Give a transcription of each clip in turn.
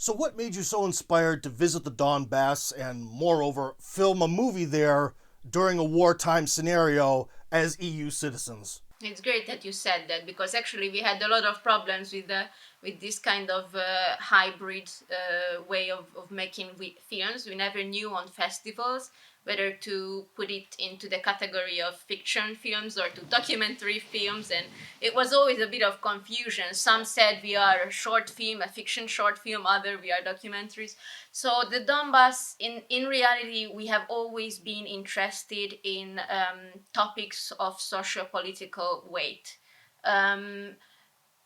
So what made you so inspired to visit the Donbass and, moreover, film a movie there during a wartime scenario as EU citizens? It's great that you said that, because actually we had a lot of problems with this kind of hybrid way of making films. We never knew on festivals whether to put it into the category of fiction films or to documentary films, and it was always a bit of confusion. Some said we are a short film, a fiction short film, other we are documentaries. So the Donbass, in reality, we have always been interested in topics of socio-political weight. Um,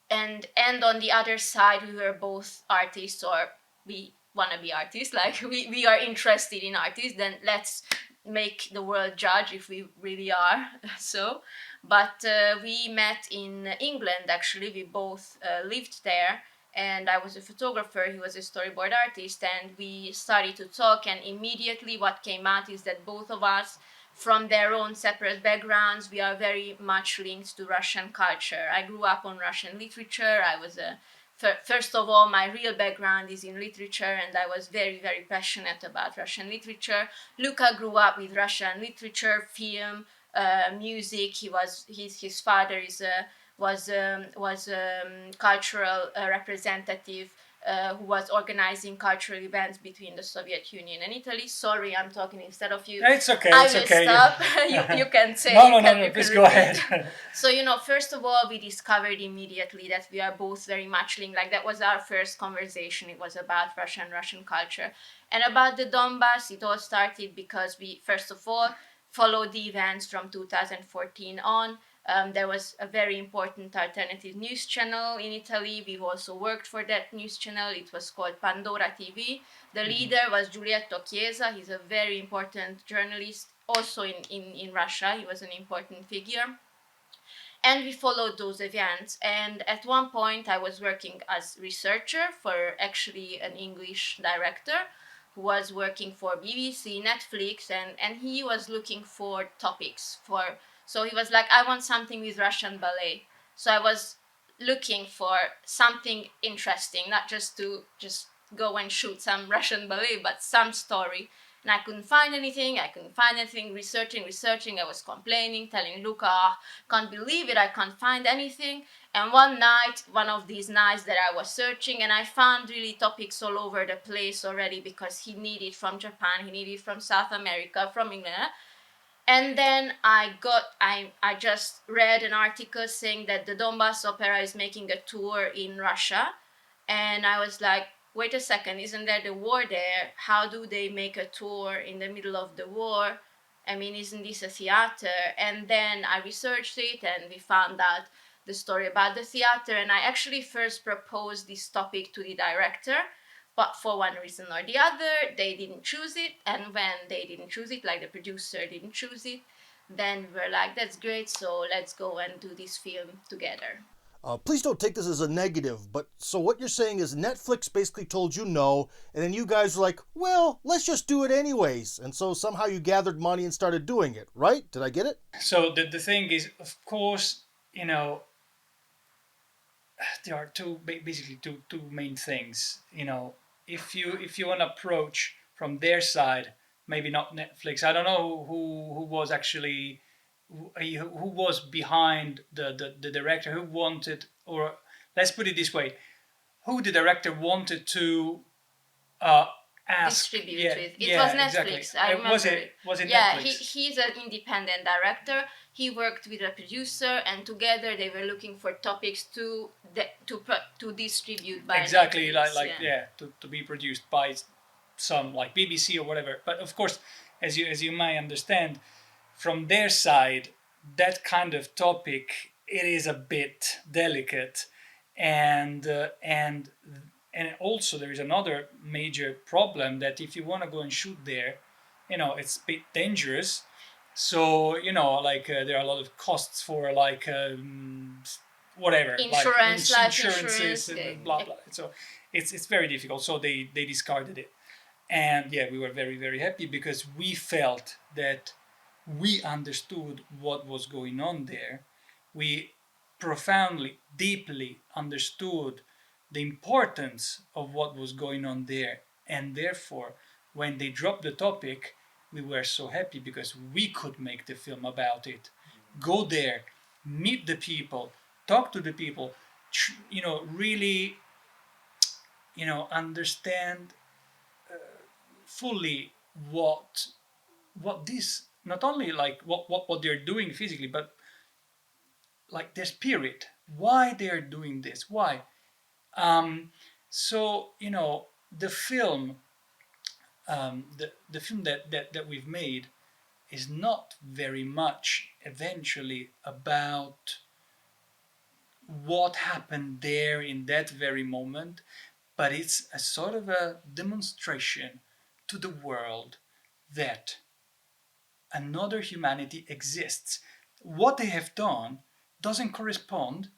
and on the other side, we were both artists, or we want to be artists, like we are interested in artists, then let's make the world judge if we really are. So but we met in England. Actually, we both lived there, and I was a photographer, he was a storyboard artist, and we started to talk, and immediately what came out is that both of us, from their own separate backgrounds, we are very much linked to Russian culture. I grew up on Russian literature. I was a First of all, my real background is in literature, and I was very, very passionate about Russian literature. Luca grew up with Russian literature, film, music. His father was cultural representative who was organizing cultural events between the Soviet Union and Italy. Sorry, I'm talking instead of you. It's okay. I It's will okay. stop. You can say. No, you no, can, no, no. you Please can go repeat. ahead. So, first of all, we discovered immediately that we are both very much linked. Like, that was our first conversation. It was about Russian culture. And about the Donbass, it all started because we, first of all, followed the events from 2014 on. There was a very important alternative news channel in Italy. We've also worked for that news channel. It was called Pandora TV. The leader was Giulietto Chiesa. He's a very important journalist, also in Russia. He was an important figure. And we followed those events. And at one point, I was working as researcher for actually an English director who was working for BBC, Netflix, and he was looking for topics for. So he was like, I want something with Russian ballet. So I was looking for something interesting, not just to just go and shoot some Russian ballet, but some story. And I couldn't find anything. Researching. I was complaining, telling Luca, "Ah, can't believe it, I can't find anything." And one night, one of these nights that I was searching, and I found really topics all over the place already, because he needed from Japan, he needed from South America, from England. And then I just read an article saying that the Donbass Opera is making a tour in Russia. And I was like, wait a second, isn't there the war there? How do they make a tour in the middle of the war? I mean, isn't this a theater? And then I researched it, and we found out the story about the theater. And I actually first proposed this topic to the director, but for one reason or the other, they didn't choose it. And when they didn't choose it, like the producer didn't choose it, then we were like, that's great, so let's go and do this film together. Please don't take this as a negative, but so what you're saying is Netflix basically told you no, and then you guys were like, well, let's just do it anyways. And so somehow you gathered money and started doing it, right? Did I get it? So the thing is, of course, there are basically two main things. If you want to approach from their side, maybe not Netflix. I don't know who was actually who was behind the director, who wanted, or let's put it this way, who the director wanted to uh, ask. Distribute Yeah, with. It yeah, was Netflix. exactly. I remember Was it it. was it Yeah, Netflix? he's an independent director. He worked with a producer, and together they were looking for topics to distribute by Exactly, Netflix. yeah, to be produced by some like BBC or whatever. But of course, as you may understand, from their side, that kind of topic, it is a bit delicate, and and also there is another major problem, that if you want to go and shoot there, it's a bit dangerous. So like there are a lot of costs for like whatever, Insurance, like life insurances insurance. and blah blah. So it's very difficult. So they discarded it, and yeah, we were very very happy, because we felt that we understood what was going on there. We profoundly, deeply understood the importance of what was going on there. And therefore, when they dropped the topic, we were so happy because we could make the film about it. Go there, meet the people, talk to the people, really, understand fully what this, not only like what they're doing physically, but like their spirit, why they're doing this, why. So the film, the film that we've made is not very much eventually about what happened there in that very moment, but it's a sort of a demonstration to the world that another humanity exists. What they have done doesn't correspond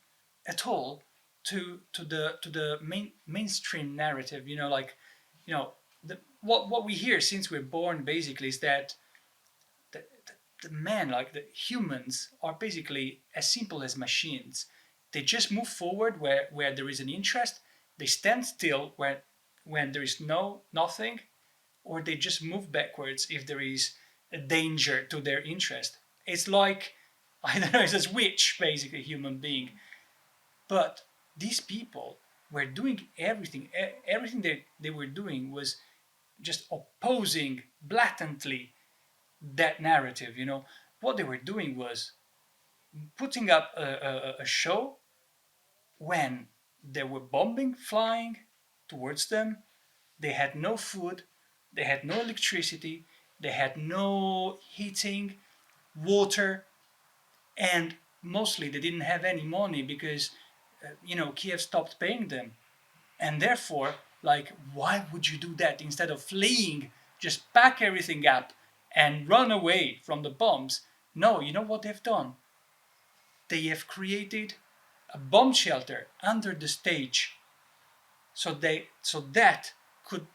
at all to the mainstream narrative. What we hear since we're born basically is that the, the man, like the humans, are basically as simple as machines. They just move forward where there is an interest. They stand still when there is nothing, or they just move backwards if there is a danger to their interest. It's like, I don't know, it's a switch, basically, human being. But these people were doing everything. Everything they were doing was just opposing blatantly that narrative. What they were doing was putting up a show when there were bombing flying towards them. They had no food, they had no electricity, they had no heating, water, and mostly they didn't have any money because Kiev stopped paying them. And therefore, like, why would you do that instead of fleeing? Just pack everything up and run away from the bombs. No, you know what they've done? They have created a bomb shelter under the stage, so that could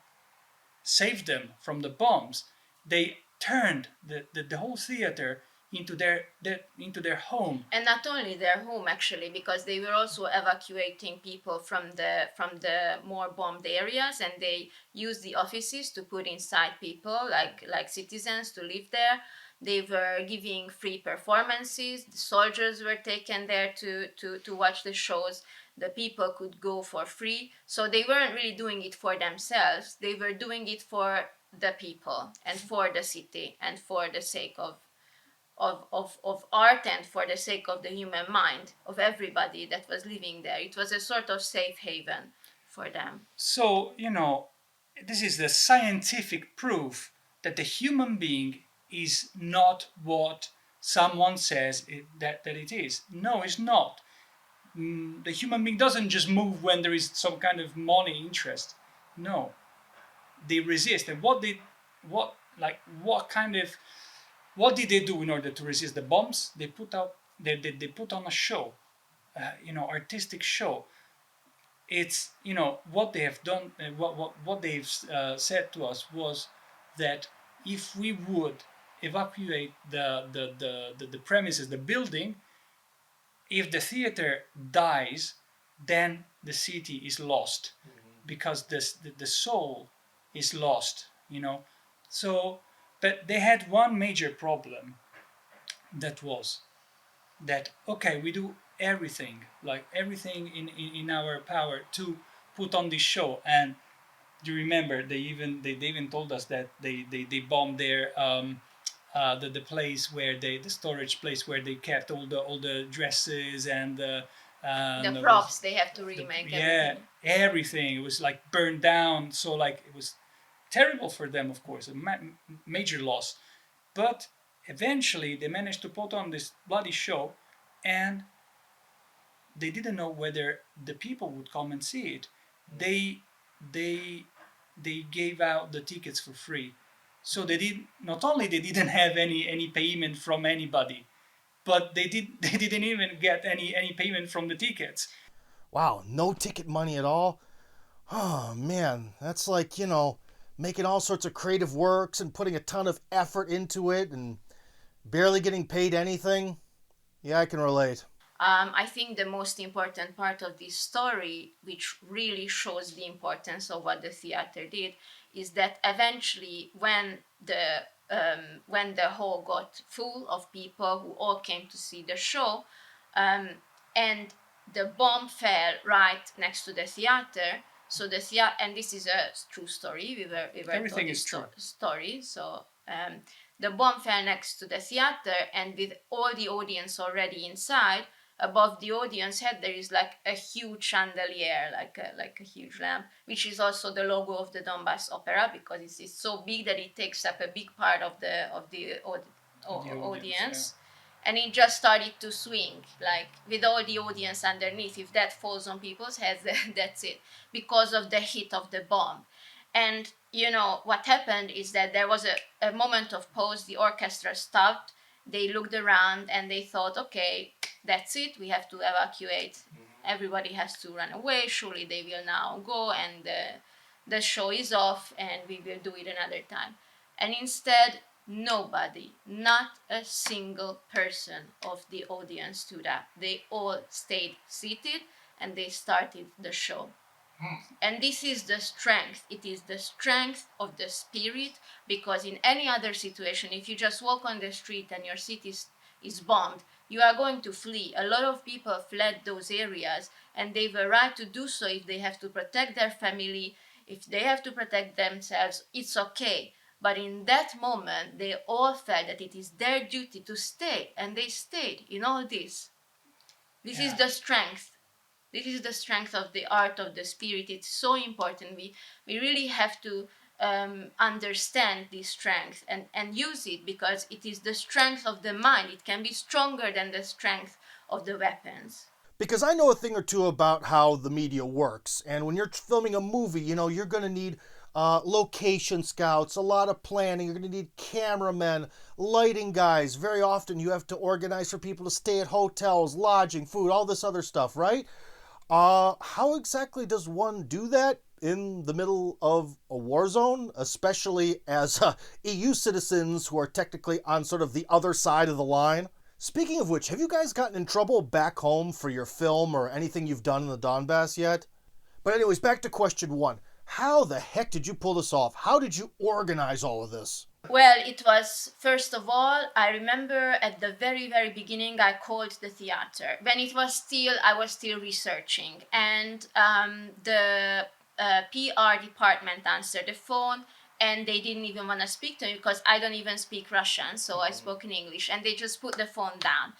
save them from the bombs. They turned the whole theater into their home. And not only their home, actually, because they were also evacuating people from the more bombed areas, and they used the offices to put inside people, like citizens, to live there. They were giving free performances. The soldiers were taken there to watch the shows. The people could go for free. So they weren't really doing it for themselves. They were doing it for the people and for the city and for the sake of art and for the sake of the human mind of everybody that was living there. It was a sort of safe haven for them. So, this is the scientific proof that the human being is not what someone says that it is. No, it's not. The human being doesn't just move when there is some kind of money interest. No, they resist. And what did they do in order to resist the bombs? They put on a show, artistic show. It's what they have done. What they've said to us was that if we would evacuate the premises, the building, if the theater dies, then the city is lost, because the soul is lost. So, but they had one major problem. That was that, okay, we do everything in our power to put on this show. And do you remember they even told us that they bombed their the place where the storage place where they kept all the dresses and the props. They have to remake everything. It was like burned down. So like it was terrible for them, of course, a major loss. But eventually they managed to put on this bloody show, and they didn't know whether the people would come and see it. They gave out the tickets for free. So they didn't have any payment from anybody, but they didn't even get any payment from the tickets. Wow, no ticket money at all? Oh man, that's like, making all sorts of creative works and putting a ton of effort into it and barely getting paid anything. Yeah, I can relate. I think the most important part of this story, which really shows the importance of what the theater did, is that eventually, when the hall got full of people who all came to see the show, and the bomb fell right next to the theater. So the theater, and this is a true story. We were Everything told is this true. story. So the bomb fell next to the theater, and with all the audience already inside, above the audience head there is like a huge chandelier, like a huge lamp, which is also the logo of the Donbass Opera, because it's so big that it takes up a big part of the audience. And it just started to swing, like with all the audience underneath. If that falls on people's heads, that's it, because of the hit of the bomb. And what happened is that there was a moment of pause. The orchestra stopped. They looked around and they thought, okay, that's it. We have to evacuate. Everybody has to run away. Surely they will now go, and the show is off, and we will do it another time. And instead, nobody, not a single person of the audience stood up. They all stayed seated and they started the show. And this is the strength. It is the strength of the spirit, because in any other situation, if you just walk on the street and your city is bombed, you are going to flee. A lot of people fled those areas, and they've a right to do so if they have to protect their family, if they have to protect themselves, it's okay. But in that moment, they all felt that it is their duty to stay, and they stayed in all this. This is the strength. This is the strength of the art of the spirit. It's so important. We really have to understand this strength and use it, because it is the strength of the mind. It can be stronger than the strength of the weapons. Because I know a thing or two about how the media works, and when you're filming a movie, you're going to need location scouts, a lot of planning. You're going to need cameramen, lighting guys. Very often you have to organize for people to stay at hotels, lodging, food, all this other stuff, right? How exactly does one do that in the middle of a war zone, especially as EU citizens who are technically on sort of the other side of the line? Speaking of which, have you guys gotten in trouble back home for your film or anything you've done in the Donbass yet? But anyways, back to question one. How the heck did you pull this off? How did you organize all of this? Well, it was, first of all, I remember at the very, very beginning, I called the theater. When I was still researching. And the PR department answered the phone, and they didn't even want to speak to me because I don't even speak Russian, so I spoke in English, and they just put the phone down.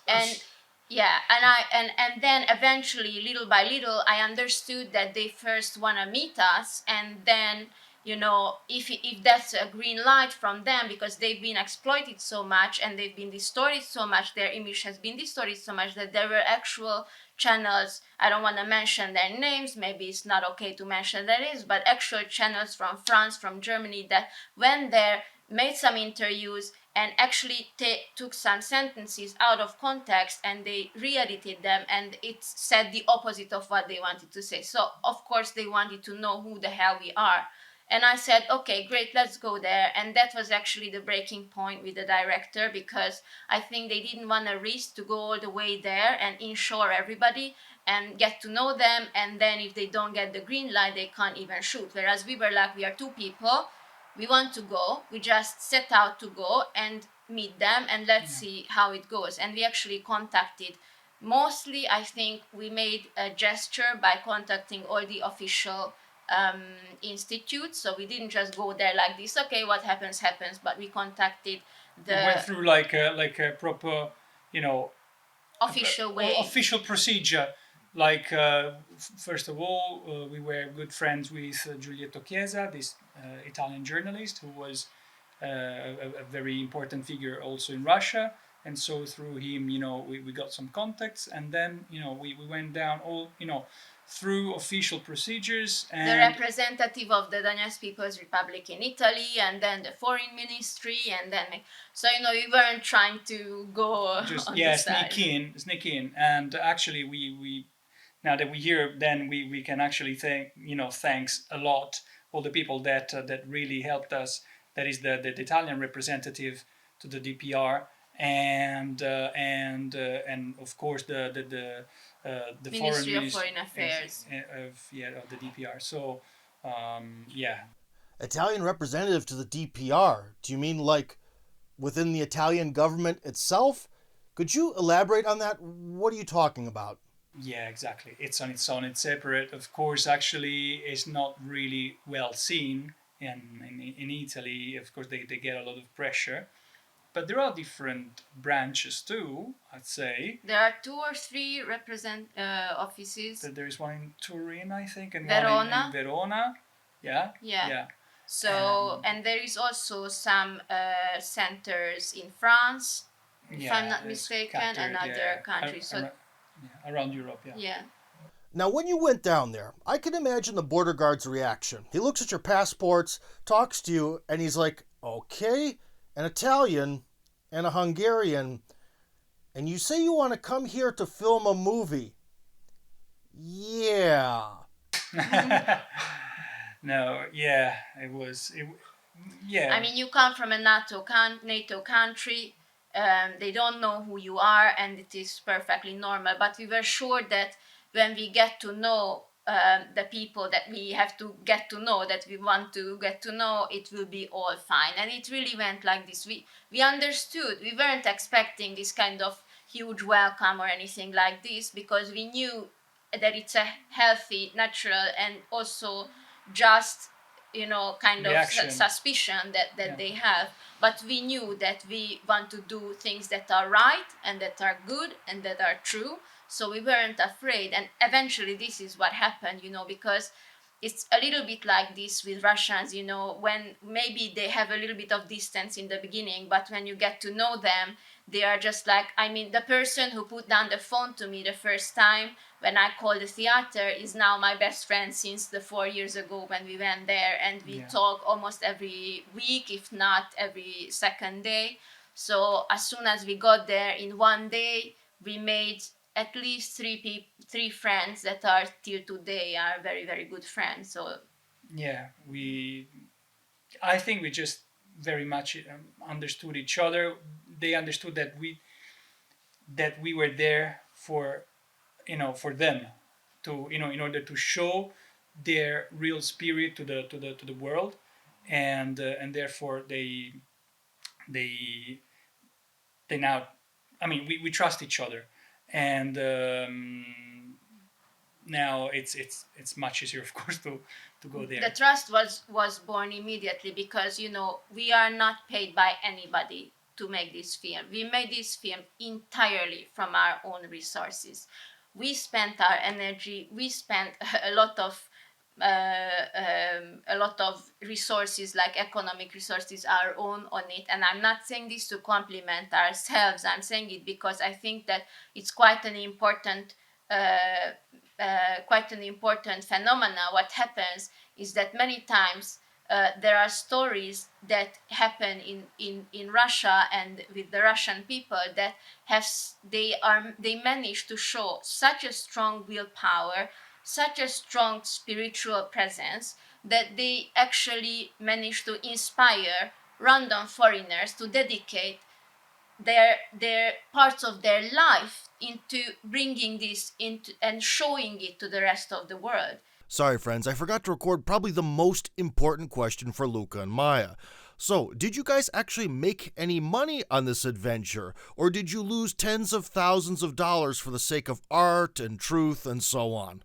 And yeah, and then eventually, little by little, I understood that they first want to meet us, and then if that's a green light from them, because they've been exploited so much and they've been distorted so much, their image has been distorted so much, that there were actual channels, I don't want to mention their names, maybe it's not okay to mention their names, but actual channels from France, from Germany, that went there, made some interviews, and actually took some sentences out of context, and they re-edited them, and it said the opposite of what they wanted to say. So of course they wanted to know who the hell we are. And I said, okay, great, let's go there. And that was actually the breaking point with the director, because I think they didn't want to risk to go all the way there and insure everybody and get to know them. And then if they don't get the green light, they can't even shoot. Whereas we were like, we are two people, we want to go, we just set out to go and meet them, and let's see how it goes. And we actually contacted, mostly I think we made a gesture by contacting all the official institutes. So we didn't just go there like this, okay, what happens, but we contacted We went through like a proper, official way. official procedure. Like first of all, we were good friends with Giulietto Chiesa, this Italian journalist who was a very important figure also in Russia. And so through him, we got some contacts, and then we went down all through official procedures, and the representative of the Donetsk People's Republic in Italy, and then the foreign ministry, and then so we weren't trying to go just on the side. sneak in, and actually we now that we hear, then we can actually thanks a lot all the people that really helped us. That is the Italian representative to the DPR, and of course the foreign Ministry of ministry Foreign Affairs. of the DPR. So yeah. Italian representative to the DPR. Do you mean like within the Italian government itself? Could you elaborate on that? What are you talking about? Yeah, exactly. It's on its own. It's separate. Of course, actually, it's not really well seen in Italy. Of course, they get a lot of pressure. But there are different branches too, I'd say. There are 2 or 3 represent offices. There is one in Turin, I think, and Verona. one in Verona. Yeah. Yeah. Yeah. So, and there is also some centers in France, if I'm not mistaken, and other countries. So, around Europe, yeah. yeah. Now, when you went down there, I can imagine the border guard's reaction. He looks at your passports, talks to you, and he's like, okay, an Italian and a Hungarian, and you say you want to come here to film a movie. Yeah. No, yeah, it was. Yeah. I mean, you come from a NATO country. They don't know who you are, and it is perfectly normal. But we were sure that when we get to know the people that we have to get to know, that we want to get to know, it will be all fine. And it really went like this. We understood. We weren't expecting this kind of huge welcome or anything like this, because we knew that it's a healthy, natural, and also just kind reaction. of suspicion that they have. But we knew that we want to do things that are right and that are good and that are true, so we weren't afraid. And eventually this is what happened, because it's a little bit like this with Russians, when maybe they have a little bit of distance in the beginning, but when you get to know them, they are just like, I mean, the person who put down the phone to me the first time when I called the theater is now my best friend since the 4 years ago when we went there, and we talk almost every week, if not every second day. So as soon as we got there, in one day, we made at least three friends that are till today are very, very good friends. So yeah, I think we just very much understood each other. They understood that we were there for for them, to in order to show their real spirit to the world, and therefore they now, I mean, we trust each other, and now it's much easier, of course, to go there. The trust was born immediately, because we are not paid by anybody to make this film. We made this film entirely from our own resources. We spent our energy. We spent a lot of resources, like economic resources, our own, on it. And I'm not saying this to compliment ourselves. I'm saying it because I think that it's quite an important phenomena. What happens is that many times there are stories that happen in Russia and with the Russian people that they manage to show such a strong willpower, such a strong spiritual presence, that they actually manage to inspire random foreigners to dedicate their parts of their life into bringing this into and showing it to the rest of the world. Sorry, friends, I forgot to record probably the most important question for Luca and Maya. So, did you guys actually make any money on this adventure, or did you lose tens of thousands of dollars for the sake of art and truth and so on?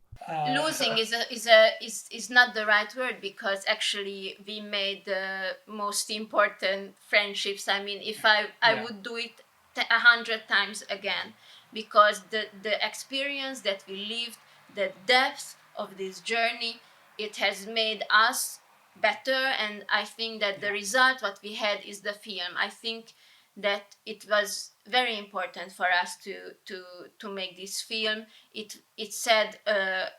Losing is not the right word, because actually we made the most important friendships. I mean, if I would do it 100 times again, because the experience that we lived, the depth of this journey, it has made us better. And I think that the result what we had is the film. I think that it was very important for us to make this film. It said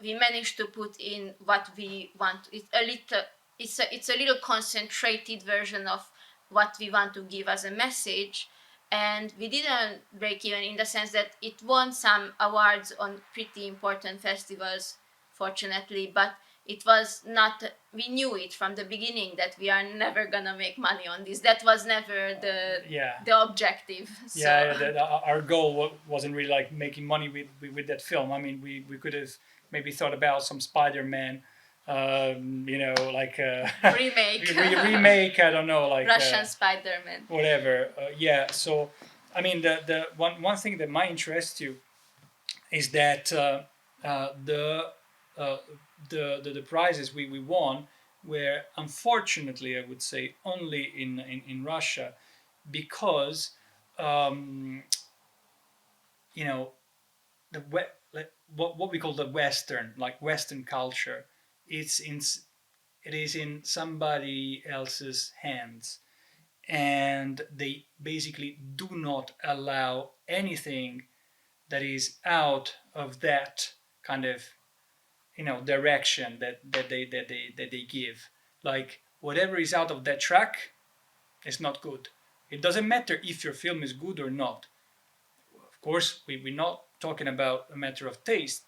we managed to put in what we want. It's a little concentrated version of what we want to give as a message. And we didn't break even, in the sense that it won some awards on pretty important festivals, fortunately, but it was not, we knew it from the beginning that we are never gonna make money on this. That was never the objective. So Yeah, our goal wasn't really like making money with that film. I mean, we could have maybe thought about some Spider-Man, like remake. remake. I don't know, like Russian Spider-Man. whatever. Yeah. So, I mean, the one thing that might interest you is that the the prizes we won were, unfortunately, I would say, only in Russia, because um, you know the like, what we call the Western culture, it's in it is in somebody else's hands, and they basically do not allow anything that is out of that kind of direction that they give. Like, whatever is out of that track is not good. It doesn't matter if your film is good or not. Of course, we're not talking about a matter of taste.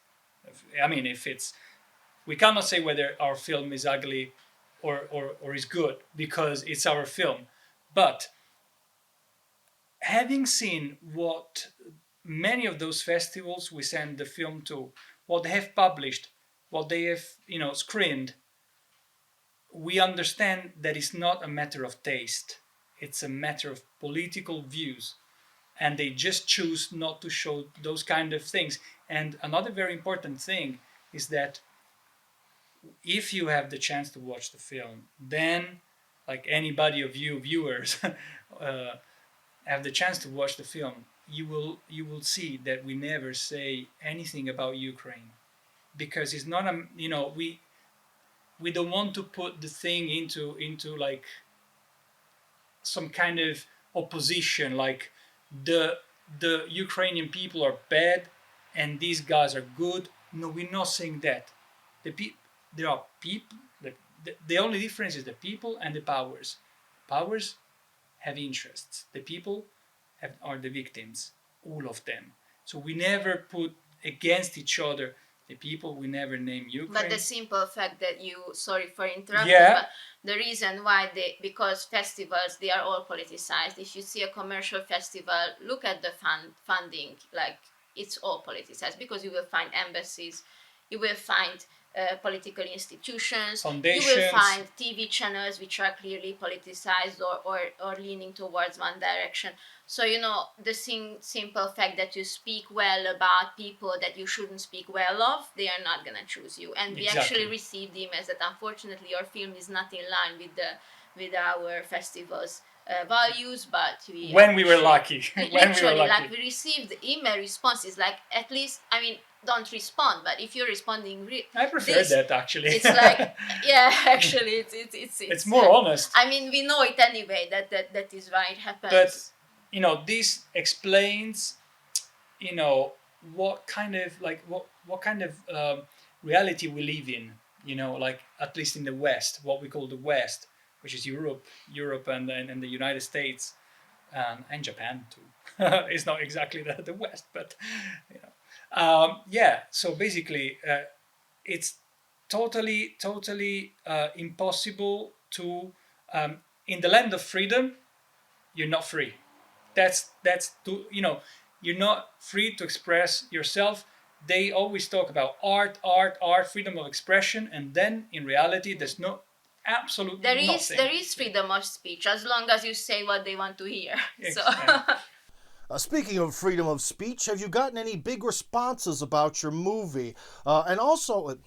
I mean, if it's, we cannot say whether our film is ugly or is good, because it's our film. But having seen what many of those festivals we send the film to, what they have published, what they have screened, we understand that it's not a matter of taste. It's a matter of political views, and they just choose not to show those kind of things. And another very important thing is that if you have the chance to watch the film, then, like anybody of you viewers have the chance to watch the film, you will see that we never say anything about Ukraine, because it's not a, we don't want to put the thing into like some kind of opposition, like the the Ukrainian people are bad and these guys are good. No, we're not saying that. There are people. The only difference is the people and the powers. Powers have interests. The people are the victims, all of them. So we never put against each other the people. We never name Ukraine. But the simple fact that you, sorry for interrupting, Yeah. but the reason why because festivals, they are all politicized. If you see a commercial festival, look at the funding, like it's all politicized, because you will find embassies, you will find political institutions, Foundations. you will find TV channels which are clearly politicized or leaning towards one direction. So, the simple fact that you speak well about people that you shouldn't speak well of, they are not going to choose you. And we actually received emails that unfortunately your film is not in line with our festival's values, but when we were lucky. Literally, like, we received email responses, like, at least, I mean, don't respond, but if you're responding, I prefer that, actually. It's like, yeah, actually, it's more honest. I mean, we know it anyway that is why it happens. But this explains, what kind of what kind of reality we live in. Like, at least in the West, what we call the West, which is Europe and the United States, and Japan too. It's not exactly the West, but yeah. So basically, it's totally impossible to, in the land of freedom, you're not free. That's too, you're not free to express yourself. They always talk about art, freedom of expression, and then in reality, there's no absolute nothing. There is freedom of speech as long as you say what they want to hear. Exactly. So. Speaking of freedom of speech, have you gotten any big responses about your movie? And also,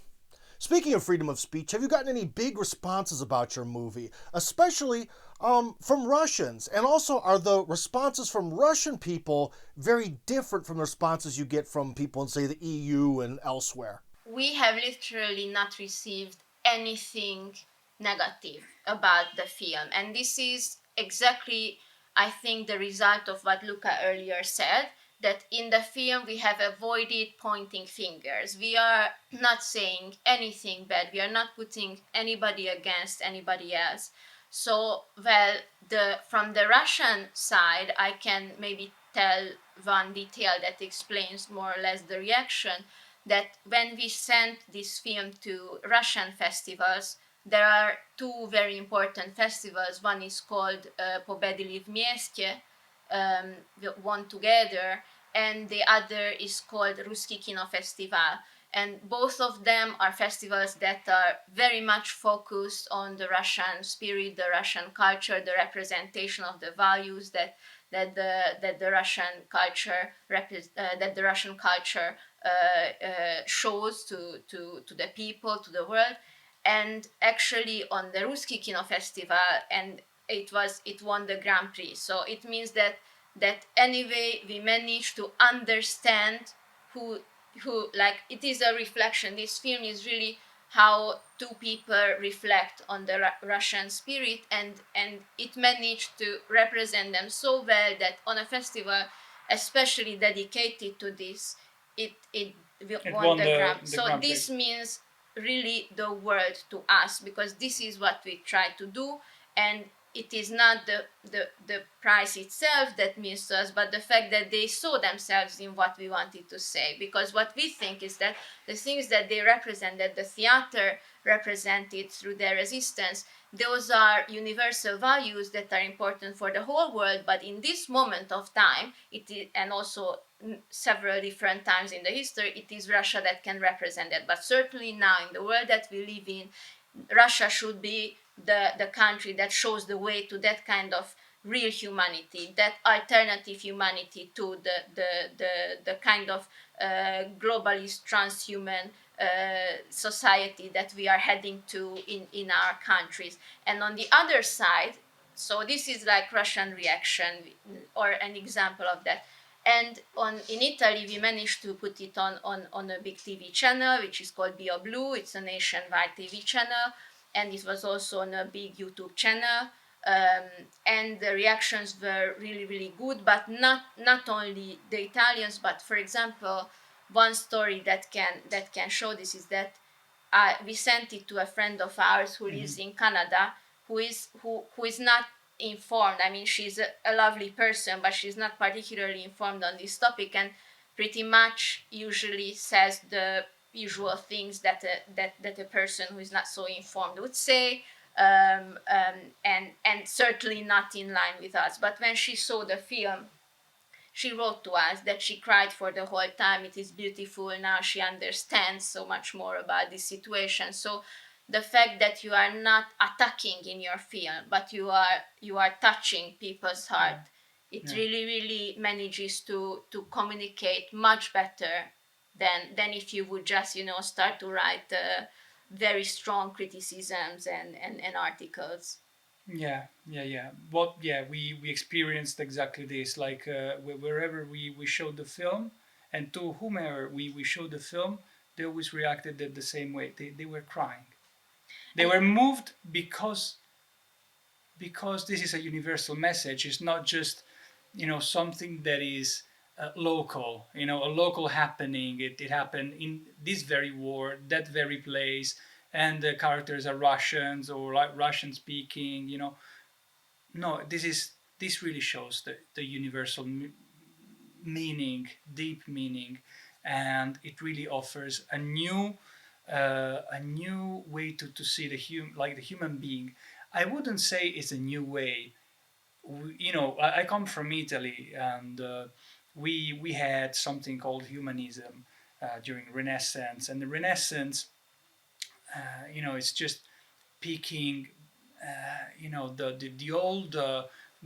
speaking of freedom of speech, have you gotten any big responses about your movie, especially from Russians? And also, are the responses from Russian people very different from the responses you get from people in, say, the EU and elsewhere? We have literally not received anything negative about the film, and this is exactly, I think, the result of what Luca earlier said, that in the film we have avoided pointing fingers. We are not saying anything bad. We are not putting anybody against anybody else. So, well, from the Russian side, I can maybe tell one detail that explains more or less the reaction. that when we sent this film to Russian festivals, there are two very important festivals. One is called Pobedili Vmiesте, One Together, and the other is called Ruski Kino Festival. And both of them are festivals that are very much focused on the Russian spirit, the Russian culture, the representation of the values that the Russian culture shows to the people, to the world. And actually on the Ruski Kino Festival, and it won the Grand Prix. So it means that anyway we managed to understand who like it is a reflection. This film is really how two people reflect on the Russian spirit, and it managed to represent them so well that on a festival especially dedicated to this, it won the Grand Prix. So this means really the world to us, because this is what we try to do, and it is not the prize itself that means to us, but the fact that they saw themselves in what we wanted to say. Because what we think is that the things that they represent, that the theater represented through their resistance, those are universal values that are important for the whole world. But in this moment of time, it is, and also several different times in the history, it is Russia that can represent that. But certainly now in the world that we live in, Russia should be the country that shows the way to that kind of real humanity, that alternative humanity to the kind of globalist transhuman society that we are heading to in our countries. And on the other side, so this is like Russian reaction or an example of that. And in Italy, we managed to put it on a big TV channel, which is called Bio Blue. It's a nationwide TV channel, and it was also on a big YouTube channel. And the reactions were really, really good, but not only the Italians, but for example, one story that can show this is that we sent it to a friend of ours who lives in Canada, who is not informed. I mean, she's a lovely person, but she's not particularly informed on this topic, and pretty much usually says the usual things that a person who is not so informed would say, and certainly not in line with us. But when she saw the film, she wrote to us that she cried for the whole time. It is beautiful. Now she understands so much more about this situation. So the fact that you are not attacking in your film, but you are touching people's heart, it really, really manages to communicate much better than if you would just start to write very strong criticisms and articles. We experienced exactly this. Like wherever we showed the film, and to whomever we showed the film, they always reacted the same way. They were crying. They were moved because this is a universal message. It's not just something that is local. A local happening. It happened in this very war, that very place, and the characters are Russians or like Russian speaking. No, this really shows the universal meaning, deep meaning, and it really offers a new way to see the human being. I wouldn't say it's a new way. I come from Italy, and we had something called humanism during Renaissance, and the Renaissance, it's just picking the old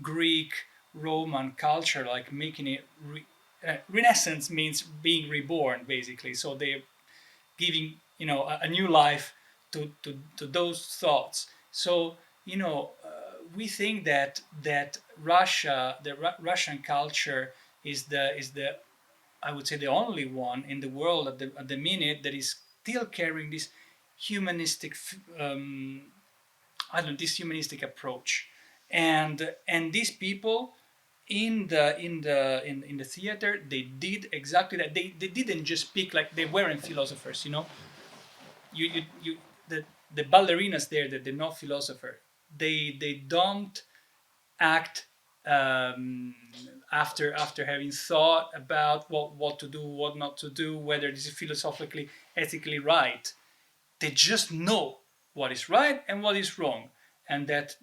Greek Roman culture, like making it Renaissance means being reborn, basically. So they're giving a new life to those thoughts. So we think that Russia, Russian culture is the I would say the only one in the world at the minute that is still carrying this humanistic this humanistic approach, and these people in the theater, they did exactly that. They didn't just speak, like they weren't philosophers. You the ballerinas there, that they're not philosophers. They don't act after having thought about what to do, what not to do, whether this is philosophically, ethically right. They just know what is right and what is wrong, and that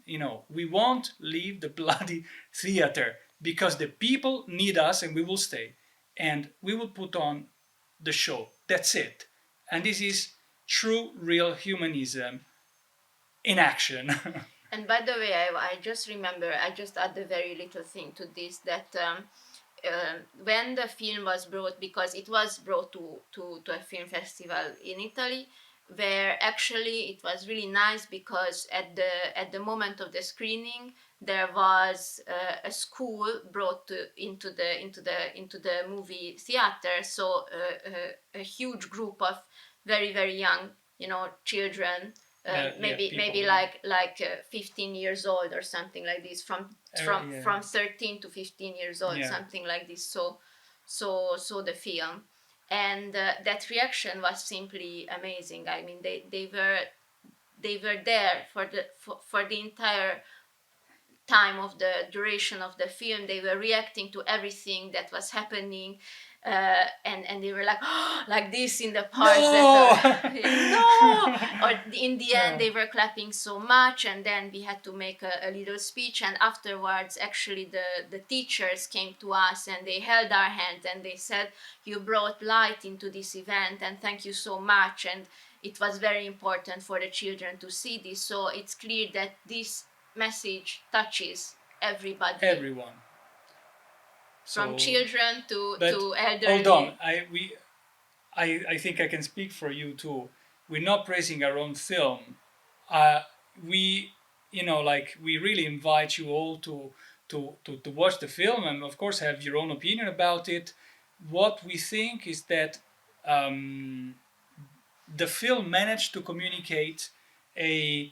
we won't leave the bloody theater because the people need us, and we will stay, and we will put on the show. That's it. And this is true, real humanism in action. And by the way, I just remember, I just add a very little thing to this, that when the film was brought, because it was brought to a film festival in Italy, where actually it was really nice, because at the moment of the screening there was a school brought into the movie theater, so a huge group of very very young children, maybe like 15 years old or something like this, from 13 to 15 years old, something like this, so the film, and that reaction was simply amazing. I mean, they were there for the entire time of the duration of the film. They were reacting to everything that was happening, and they were like like this in the parts that are no, or in the end they were clapping so much, and then we had to make a little speech, and afterwards actually the teachers came to us and they held our hands and they said, you brought light into this event and thank you so much, and it was very important for the children to see this. So it's clear that this message touches everybody, everyone, from children to elderly. Hold on, I think I can speak for you too. We're not praising our own film. We we really invite you all to watch the film, and of course have your own opinion about it. What we think is that the film managed to communicate a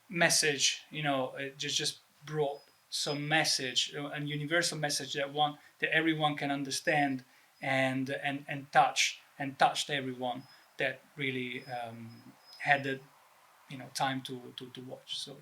message, it just brought some message, a universal message that everyone can understand, and touched everyone that really had the time to watch. So